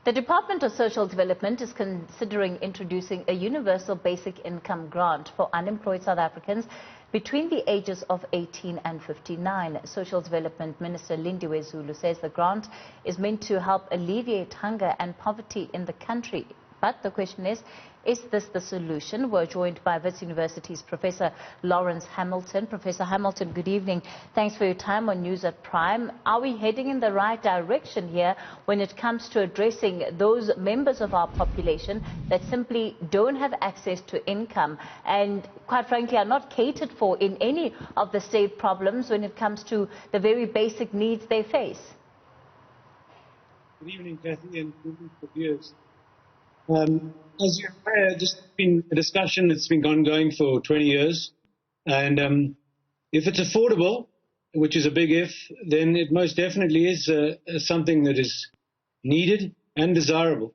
The Department of Social Development is considering introducing a universal basic income grant for unemployed South Africans between the ages of 18 and 59. Social Development Minister Lindiwe Zulu says the grant is meant to help alleviate hunger and poverty in the country. But the question is this the solution? We're joined by Wits University's Professor Lawrence Hamilton. Professor Hamilton, good evening. Thanks for your time on News at Prime. Are we heading in the right direction here when it comes to addressing those members of our population that simply don't have access to income and, quite frankly, are not catered for in any of the state problems when it comes to the very basic needs they face? Good evening, Kathy, and good evening for viewers. As you're aware, this has been a discussion that's been ongoing for 20 years. And if it's affordable, which is a big if, then it most definitely is something that is needed and desirable.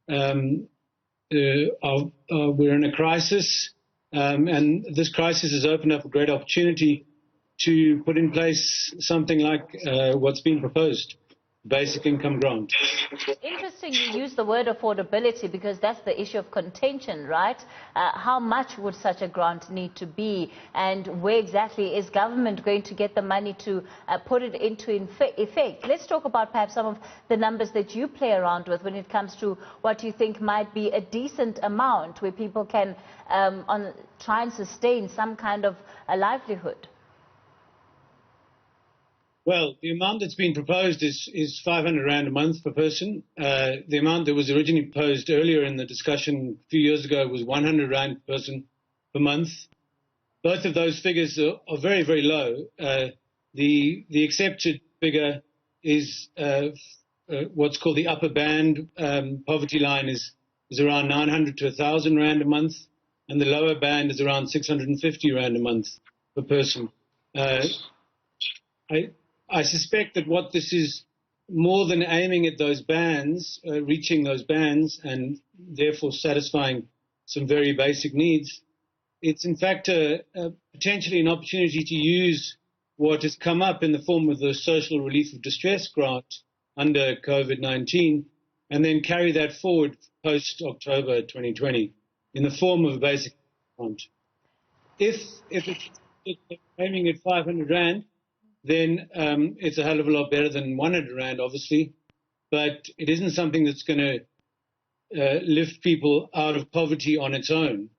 We're in a crisis, and this crisis has opened up a great opportunity to put in place something like what's being proposed. Basic income grant. Interesting you use the word affordability because that's the issue of contention, right? How much would such a grant need to be, and where exactly is government going to get the money to put it into effect? Let's talk about perhaps some of the numbers that you play around with when it comes to what you think might be a decent amount where people can try and sustain some kind of a livelihood. Well, the amount that's been proposed is 500 Rand a month per person. The amount that was originally proposed earlier in the discussion a few years ago was 100 Rand per person per month. Both of those figures are very, very low. The accepted figure is what's called the upper band. Poverty line is around 900 to 1,000 Rand a month, and the lower band is around 650 Rand a month per person. I suspect that what this is more than aiming at those bands, reaching those bands and therefore satisfying some very basic needs, it's in fact potentially an opportunity to use what has come up in the form of the Social Relief of Distress grant under COVID-19 and then carry that forward post-October 2020 in the form of a basic grant. If it's aiming at 500 Rand, then it's a hell of a lot better than 100 Rand, obviously. But it isn't something that's going to lift people out of poverty on its own.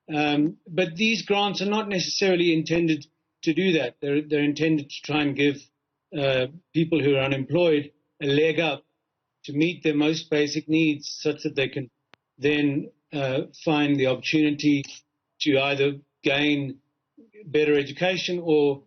But these grants are not necessarily intended to do that. They're intended to try and give people who are unemployed a leg up to meet their most basic needs such that they can then find the opportunity to either gain better education or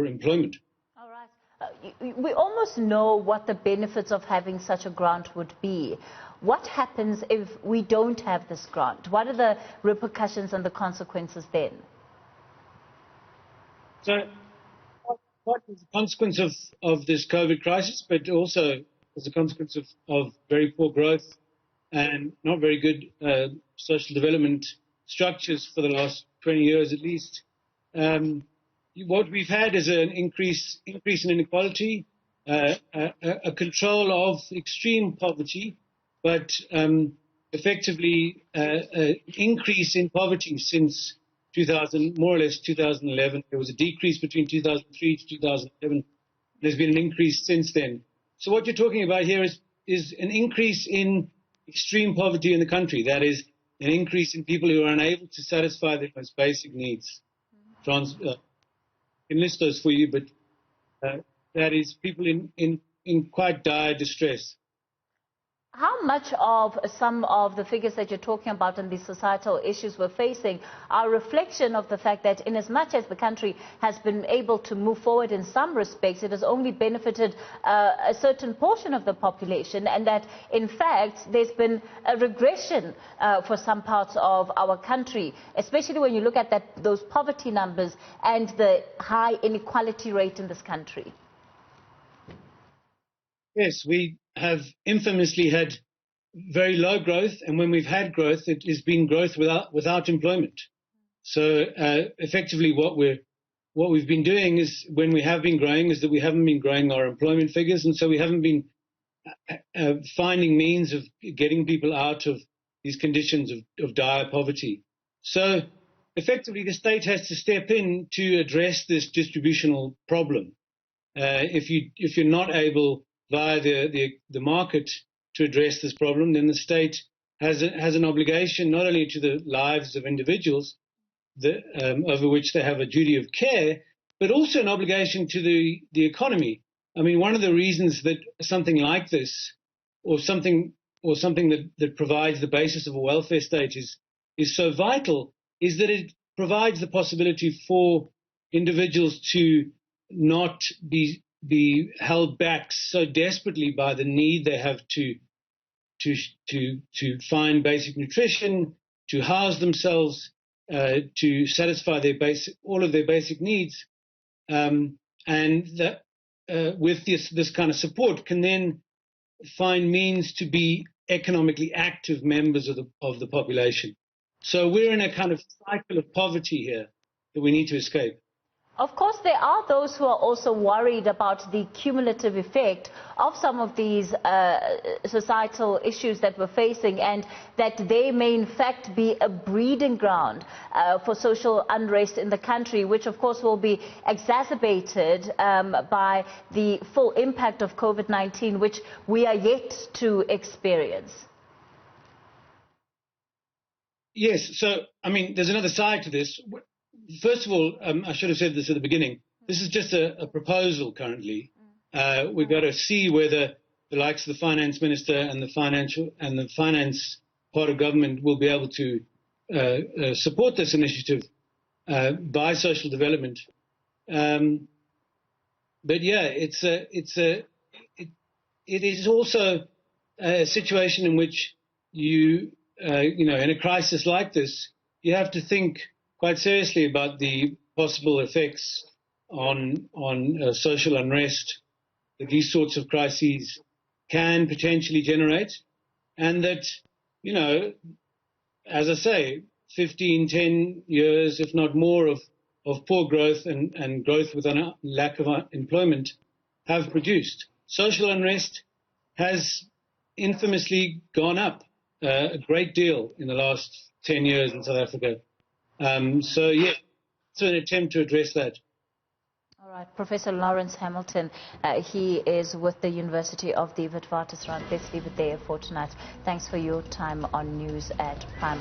employment. All right. We almost know what the benefits of having such a grant would be. What happens if we don't have this grant? What are the repercussions and the consequences then? So, what is the consequence of this COVID crisis, but also as a consequence of very poor growth and not very good social development structures for the last 20 years at least? What we've had is an increase in inequality, a control of extreme poverty, but effectively an increase in poverty since more or less 2011. There was a decrease between 2003 to 2011. There's been an increase since then. So what you're talking about here is an increase in extreme poverty in the country. That is, an increase in people who are unable to satisfy their most basic needs. Can list those for you, but that is people in quite dire distress. How much of some of the figures that you're talking about and the societal issues we're facing are a reflection of the fact that in as much as the country has been able to move forward in some respects, it has only benefited a certain portion of the population, and that in fact there's been a regression for some parts of our country, especially when you look at those poverty numbers and the high inequality rate in this country? Yes, we have infamously had very low growth, and when we've had growth, it has been growth without employment. So effectively what we've been doing is, when we have been growing, is that we haven't been growing our employment figures, and so we haven't been finding means of getting people out of these conditions of dire poverty. So effectively, the state has to step in to address this distributional problem. If you're not able via the market to address this problem, then the state has an obligation not only to the lives of individuals, over which they have a duty of care, but also an obligation to the economy. I mean, one of the reasons that something like this, or something that provides the basis of a welfare state is so vital, is that it provides the possibility for individuals to not be held back so desperately by the need they have to find basic nutrition, to house themselves, to satisfy all of their basic needs, and that with this kind of support can then find means to be economically active members of the population. So we're in a kind of cycle of poverty here that we need to escape. Of course, there are those who are also worried about the cumulative effect of some of these societal issues that we're facing, and that they may in fact be a breeding ground for social unrest in the country, which of course will be exacerbated by the full impact of COVID-19, which we are yet to experience. Yes, so, I mean, there's another side to this. First of all, I should have said this at the beginning. This is just a proposal currently. We've got to see whether the likes of the finance minister and the finance part of government will be able to support this initiative by social development. But yeah, it is also a situation in which in a crisis like this, you have to think quite seriously about the possible effects on social unrest that these sorts of crises can potentially generate, and that, as I say, 10 years, if not more, of poor growth and growth with a lack of employment have produced. Social unrest has infamously gone up a great deal in the last 10 years in South Africa. So, yeah, it's an attempt to address that. All right, Professor Lawrence Hamilton, he is with the University of the Witwatersrand. Let's leave it there for tonight. Thanks for your time on News at Prime.